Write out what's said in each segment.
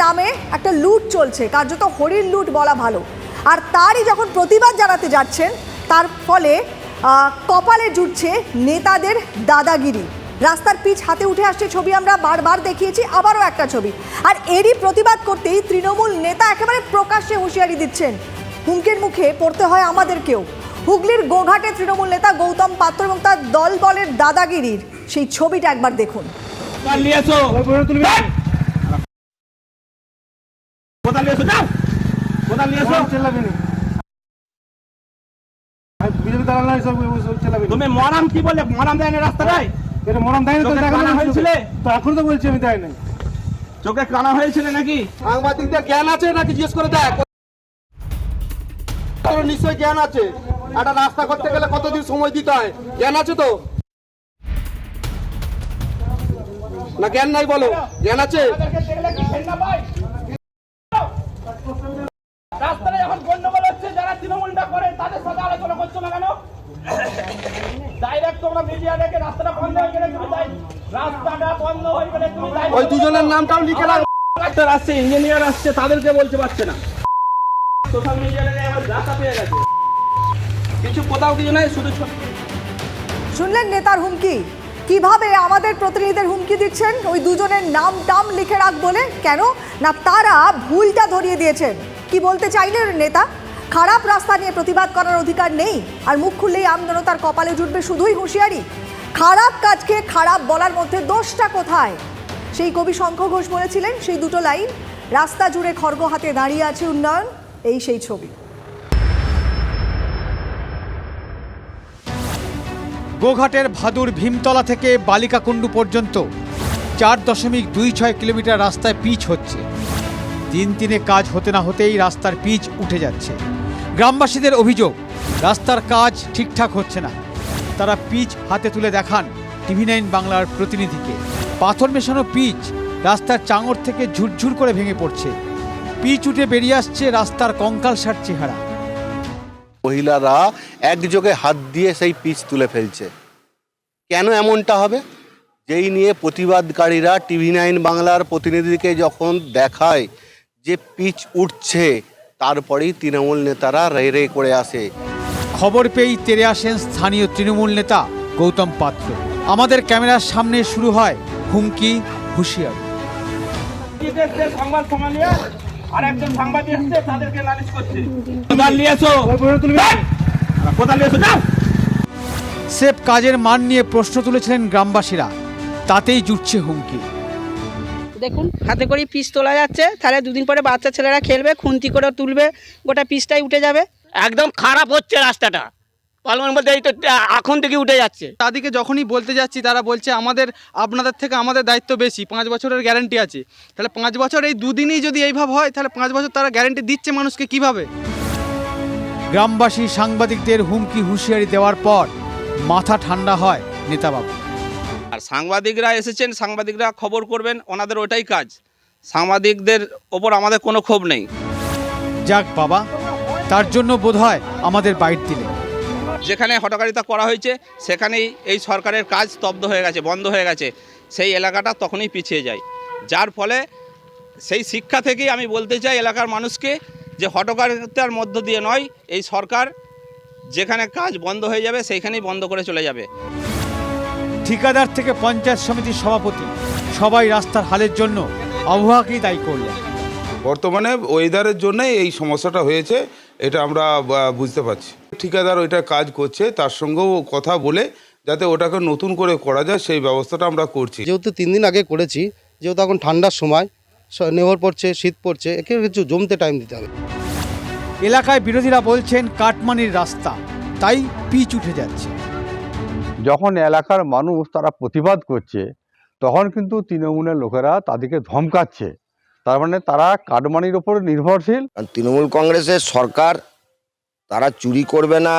নামে একটা লুট চলছে, কার্যত হরিণ লুট বলা ভালো। আর তারই যখন প্রতিবাদ জানাতে যাচ্ছেন, তার ফলে কপালে জুটছে নেতাদের দাদাগিরি। রাস্তার পিচ হাতে উঠে আসছে ছবি আমরা বারবার দেখিয়েছি, আবারও একটা ছবি। আর এরই প্রতিবাদ করতেই তৃণমূল নেতা একেবারে প্রকাশ্যে হুঁশিয়ারি দিচ্ছেন, হুমকির মুখে পড়তে হয় আমাদেরকেও। হুগলির গোঘাটে তৃণমূল নেতা গৌতম পাত্র এবং তার দল বলের দাদাগিরির সেই ছবিটা একবার দেখুন। তুমি মরাম কি বলে মরাম দেয় না রাস্তাটায়? এটা মরাম দেয় না তো দেখানো হয়েছিল তো এখন তো বলছি আমি দেয় নাই। চোখে কানা হয়েছিল নাকি? সাংবাদিকদের জ্ঞান আছে নাকি জিজ্ঞেস করে দেখ। নিশ্চয়ই জ্ঞান আছে। একটা রাস্তা করতে গেলে কতদিন সময় দিতে হয়, জ্ঞান আছে তো? না জ্ঞান নাই বলো? জ্ঞান আছে? রাস্তাটা যখন গন্ডগোল হচ্ছে, যারা তৃণমূলটা করে তাদের সাথে আলোচনা করছো না কেন? ডাইরেক্ট তোমরা মিডিয়া দেখে রাস্তাটা বন্ধ হয়ে গেলে তুমি রাস্তাটা বন্ধ হয়ে গেলে তুমি ওই দুজনের নামটাও লিখে রাখ। ডাক্তার আসছে, ইঞ্জিনিয়ার আসছে, তাদেরকে বলতে পারছে না। সোশ্যাল মিডিয়াতে আমার রাস্তা পেয়ে গেছে, কিছু কোথাও কিছু নাই, শুধু শুনলেন নেতার হুমকি, কিভাবে আমাদের প্রতিনিধিদের হুমকি দিচ্ছেন ওই দুজনের নাম টাম লিখে রাখ বলে। কেন না, তারা ভুলটা ধরিয়ে দিয়েছেন। কি বলতে চাইলেন নেতা? খারাপ রাস্তা নিয়ে প্রতিবাদ করার অধিকার নেই, আর মুখ খুললেই আমজনতার কপালে জুটবে শুধুই হুঁশিয়ারি। খারাপ কাজকে খারাপ বলার মধ্যে দোষটা কোথায়? সেই কবি শঙ্খ ঘোষ বলেছিলেন সেই দুটো লাইন, রাস্তা জুড়ে খড়গ হাতে দাঁড়িয়ে আছে উন্নয়ন, এই সেই ছবি। গোঘাটের ভাদুর ভীমতলা থেকে বালিকাকুণ্ডু পর্যন্ত 4.26 কিলোমিটার রাস্তায় পিচ হচ্ছে। দিন তিনে কাজ হতে না হতেই রাস্তার পিচ উঠে যাচ্ছে। গ্রামবাসীদের অভিযোগ, রাস্তার কাজ ঠিকঠাক হচ্ছে না। তারা পিচ হাতে তুলে দেখান TV9 বাংলার প্রতিনিধিকে। পাথর মেশানো পিচ রাস্তার চাঙড় থেকে ঝুরঝুর করে ভেঙে পড়ছে। পিচ উঠে বেরিয়ে আসছে রাস্তার কঙ্কালসার চেহারা। মহিলারা একযোগে হাত দিয়ে সেই পিচ তুলে ফেলছে। কেন এমনটা হবে? যেই নিয়ে প্রতিবাদকারীরা TV9 বাংলার প্রতিনিধিকে যখন দেখায় যে পিচ উঠছে, তারপরেই তৃণমূল নেতারা রে রে করে আসে। খবর পেয়েই তেড়ে আসেন স্থানীয় তৃণমূল নেতা গৌতম পাত্র। আমাদের ক্যামেরার সামনে শুরু হয় হুমকি, হুঁশিয়ারি। সংবাদ সমালিয়া আর একজন সাংবাদিক এসছে, তাদেরকে নালিশ করছে। কোদাল নিয়ে এসো, কোদাল নিয়ে এসো, যাও। সেফ কাজের মান নিয়ে প্রশ্ন তুলেছিলেন গ্রামবাসীরা, তাতেই জুটছে হুমকি। দেখুন হাতে করে পিচ তোলা যাচ্ছে, তাহলে দুদিন পরে বাচ্চা ছেলেরা খেলবে, খুন্তি করে তুলবে, গোটা পিচটাই উঠে যাবে। একদম খারাপ হচ্ছে রাস্তাটা, পালমান বলতে এই তো এখন থেকে উঠে যাচ্ছে। তাদেরকে যখনই বলতে যাচ্ছি তারা বলছে আপনাদের থেকে আমাদের দায়িত্ব বেশি, 5 বছরের গ্যারান্টি আছে। তাহলে 5 বছর এই দুদিনই যদি এইভাবে হয়, তাহলে 5 বছর তারা গ্যারান্টি দিচ্ছে মানুষকে কিভাবে? গ্রামবাসী সাংবাদিকদের হুমকি, হুঁশিয়ারি দেওয়ার পর মাথা ঠান্ডা হয় নেতাবাবু। আর সাংবাদিকরা এসেছেন, সাংবাদিকরা খবর করবেন, ওনাদের ওটাই কাজ। সাংবাদিকদের ওপর আমাদের কোনো ক্ষোভ নেই। যাক বাবা, তার জন্য বোধহয় আমাদের বাইট দিলে। যেখানে হঠকারিতা করা হয়েছে সেখানেই এই সরকারের কাজ স্তব্ধ হয়ে গেছে, বন্ধ হয়ে গেছে। সেই এলাকাটা তখনই পিছিয়ে যায়। যার ফলে সেই শিক্ষা থেকেই আমি বলতে চাই এলাকার মানুষকে যে হঠকারিতার মধ্য দিয়ে নয়, এই সরকার যেখানে কাজ বন্ধ হয়ে যাবে সেইখানেই বন্ধ করে চলে যাবে। ঠিকাদার থেকে পঞ্চায়েত সমিতির সভাপতি সবাই রাস্তার হালের জন্য আবহাওয়াকেই দায়ী করলেন। বর্তমানে ওয়েদারের জন্যই এই সমস্যাটা হয়েছে, এটা আমরা বুঝতে পারছি। ঠিকাদার ওইটা কাজ করছে, তার সঙ্গেও কথা বলে যাতে ওটাকে নতুন করে করা যায় সেই ব্যবস্থাটা আমরা করছি। যেহেতু 3 দিন আগে করেছি, যেহেতু এখন ঠান্ডার সময়, নেহর পড়ছে, শীত পড়ছে, একে কিছু জমতে টাইম দিতে হবে। এলাকায় বিরোধীরা বলছেন কাটমানির রাস্তা, তাই পিচ উঠে যাচ্ছে। যখন এলাকার মানুষ তারা প্রতিবাদ করছে, তখন কিন্তু তৃণমূলের লোকেরা তাদেরকে ধমকাচ্ছে। তার মানে তারা কাটমানির ওপর নির্ভরশীল। তৃণমূল কংগ্রেসের সরকার, তারা চুরি করবে না,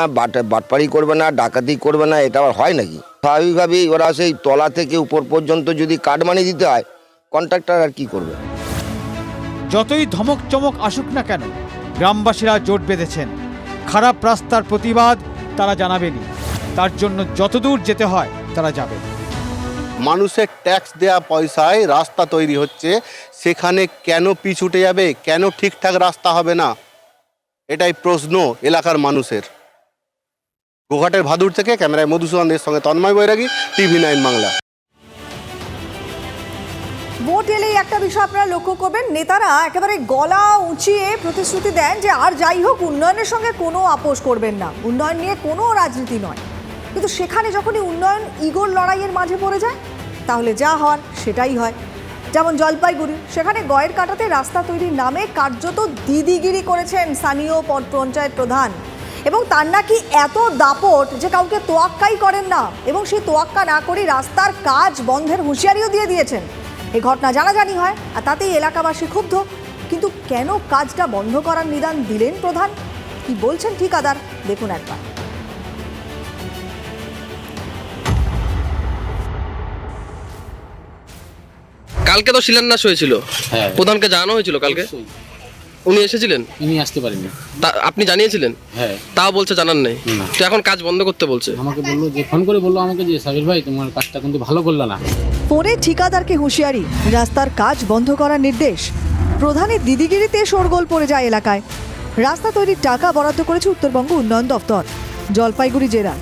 বাটপাড়ি করবে না, ডাকাতি করবে না, এটা আবার হয় নাকি? স্বাভাবিকভাবেই ওরা সেই তলা থেকে উপর পর্যন্ত যদি কাটমানি দিতে হয়, কন্ট্রাক্টর আর কি করবে? যতই ধমক চমক আসুক না কেন, গ্রামবাসীরা জোট বেঁধেছেন। খারাপ রাস্তার প্রতিবাদ তারা জানাবেনই, তার জন্য যতদূর যেতে হয় তারা যাবে। মানুষের ট্যাক্স দেওয়া পয়সায় রাস্তা তৈরি হচ্ছে, সেখানে কেন পিচ উঠে যাবে, কেন ঠিকঠাক রাস্তা হবে না, এটাই প্রশ্ন এলাকার মানুষের। গোঘাটের ভাদুর থেকে ক্যামেরায় মধুসূদনের সঙ্গে তন্ময় বৈরাগী, TV9 বাংলা। ভোট এলেই একটা বিষয় আপনারা লক্ষ্য করবেন, নেতারা একেবারে গলা উঁচিয়ে প্রতিশ্রুতি দেন যে আর যাই হোক উন্নয়নের সঙ্গে কোনো আপোষ করবেন না, উন্নয়ন নিয়ে কোনো রাজনীতি নয়। কিন্তু সেখানে যখনই উন্নয়ন ইগোর লড়াইয়ের মাঝে পড়ে যায় তাহলে যা হওয়ার সেটাই হয়। যেমন জলপাইগুড়ি, সেখানে গয়ের কাটাতে রাস্তা তৈরির নামে কার্যত দিদিগিরি করেছেন স্থানীয় পঞ্চায়েত প্রধান, এবং তার নাকি এত দাপট যে কাউকে তোয়াক্কাই করেন না, এবং সেই তোয়াক্কা না করে রাস্তার কাজ বন্ধের হুঁশিয়ারিও দিয়ে দিয়েছেন। এই ঘটনা জানাজানি হয় আর তাতেই এলাকাবাসী ক্ষুব্ধ। কিন্তু কেন কাজটা বন্ধ করার নিদান দিলেন প্রধান, কি বলছেন ঠিকাদার, দেখুন একবার। কালকে তো শিলান্যাস হয়েছিল, প্রধানকে জানানো হয়েছিল কালকে, উনি এসেছিলেন? উনি আসতে পারেননি। আপনি জানিয়েছিলেন? হ্যাঁ। তাও বলছে জানান নেই, তো এখন কাজ বন্ধ করতে বলছে। আমাকে বললো যে ফোন করে বললো আমাকে যে সাবির ভাই তোমার কাজটা কিন্তু ভালো করলো না। ফোনে ঠিকাদারকে হুঁশিয়ারি, রাস্তার কাজ বন্ধ করার নির্দেশ। প্রধানের দিদিগিরিতে শোরগোল পড়ে যায় এলাকায়। রাস্তা তৈরির টাকা বরাদ্দ করেছে উত্তরবঙ্গ উন্নয়ন দপ্তর। জলপাইগুড়ি জেলা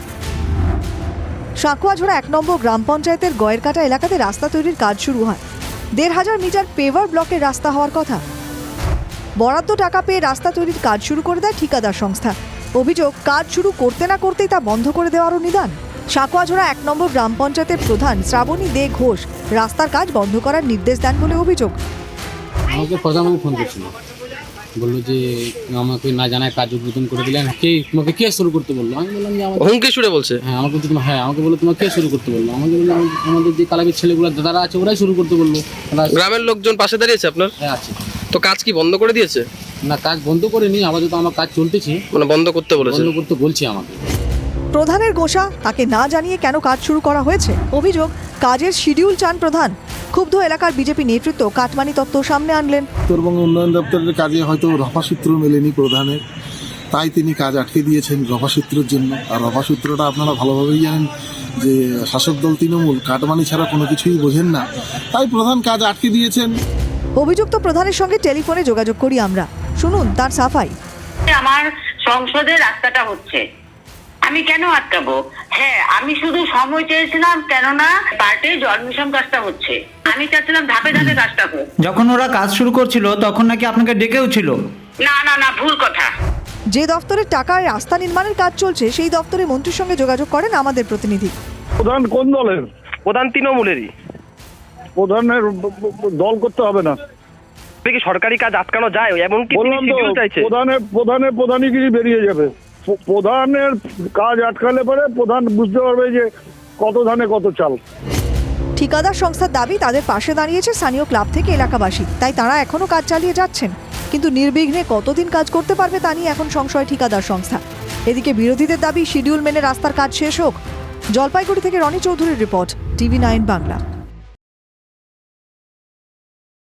সাঁকুয়াঝোড়া 1 নম্বর গ্রাম পঞ্চায়েতের গয়েরকাটা এলাকাতে রাস্তা তৈরির কাজ শুরু হয়। 1500 মিটার পেভার ব্লকের রাস্তা হওয়ার কথা। বরাদ্দ টাকা পেয়ে রাস্তা তৈরির কাজ শুরু করে দেয় ঠিকাদার সংস্থা। অভিযোগ, কাজ শুরু করতে না করতেই তা বন্ধ করে দেওয়ারও নিদান। সাঁকুয়াঝোড়া 1 নম্বর গ্রাম পঞ্চায়েতের প্রধান শ্রাবণী দে ঘোষ রাস্তার কাজ বন্ধ করার নির্দেশ দেন বলে অভিযোগ। আমাকে প্রধানমন্ত্রী ফোন করছিল, বললো যে আমাকে না জানায় কাজ উদ্বোধন করে দিলেন, তোমাকে কে শুরু করতে বললো? আমি বললাম যে হুমকি সুরে বলছে। হ্যাঁ আমাকে আমাকে বললো তোমাকে কে শুরু করতে বললো? আমাকে বললো আমাদের যে কালাবির ছেলেগুলো দাদারা আছে ওরাই শুরু করতে বললো। গ্রামের লোকজন পাশে দাঁড়িয়েছে আপনার? হ্যাঁ আছে। তো কাজ কি বন্ধ করে দিয়েছে? না, কাজ বন্ধ করেনি, আপাতত আমার কাজ চলতেছে। মানে বন্ধ করতে বলেছে? বন্ধ করতে বলছি আমাকে। প্রধানের গোসা, তাকে না জানিয়ে কেন কাজ শুরু করা হয়েছে। অভিযোগ, কাজের শিডিউল চান প্রধান। ক্ষুব্ধ এলাকার বিজেপি নেতৃত্ব কাটমানি তত্ত্ব সামনে আনলেন। উত্তরবঙ্গ উন্নয়ন দপ্তরের কাজে হয়তো রফাসূত্র মেলেনি প্রধানের, তাই তিনি কাজ আটকে দিয়েছেন রফাসূত্রের জন্য। আর রফাসূত্রটা আপনারা ভালোভাবেই জানেন যে শাসক দল তৃণমূল কাটমানি ছাড়া কোনো কিছুই বোঝেন না, তাই প্রধান কাজ আটকে দিয়েছেন। অভিযুক্ত প্রধানের সঙ্গে টেলিফোনে যোগাযোগ করি আমরা, শুনুন তার সাফাই। আমার সংসদে রাস্তাটা হচ্ছে, আমি কেন আটকাবো? হ্যাঁ, আমি শুধু সময় চেয়েছিলাম, কেননা পার্টির জল মিশন কাজটা হচ্ছে, আমি চাচ্ছিলাম ধাপে ধাপে কাজটা হোক। যখন ওরা কাজ শুরু করছিল তখন নাকি আপনাকে ডেকেও ছিল? না না না, ভুল কথা। যে দপ্তরের টাকায় রাস্তা নির্মাণের কাজ চলছে সেই দপ্তরে মন্ত্রীর সঙ্গে যোগাযোগ করেন আমাদের প্রতিনিধি। প্রধান কোন দলের? প্রধান তৃণমূলেরই। প্রধানের দল করতে হবে না, কি সরকারি কাজ আটকানো যায়? এমন কি প্রধানের প্রধানগিরি বেরিয়ে যাবে। প্রধানের কাজ আটকালে পরে প্রধান বুঝতে পারবে যে কত ধানে কত চাল। ঠিকাদার সংস্থার দাবি, তাদের পাশে দাঁড়িয়েছে স্থানীয় ক্লাব থেকে এলাকাবাসী, তাই তারা এখনো কাজ চালিয়ে যাচ্ছেন। কিন্তু নির্বিঘ্নে কতদিন কাজ করতে পারবে তা নিয়ে এখন সংশয় ঠিকাদার সংস্থা। এদিকে বিরোধীদের দাবি শিডিউল মেনে রাস্তার কাজ শেষ হোক। জলপাইগুড়ি থেকে রনি চৌধুরীর রিপোর্ট, TV9 বাংলা।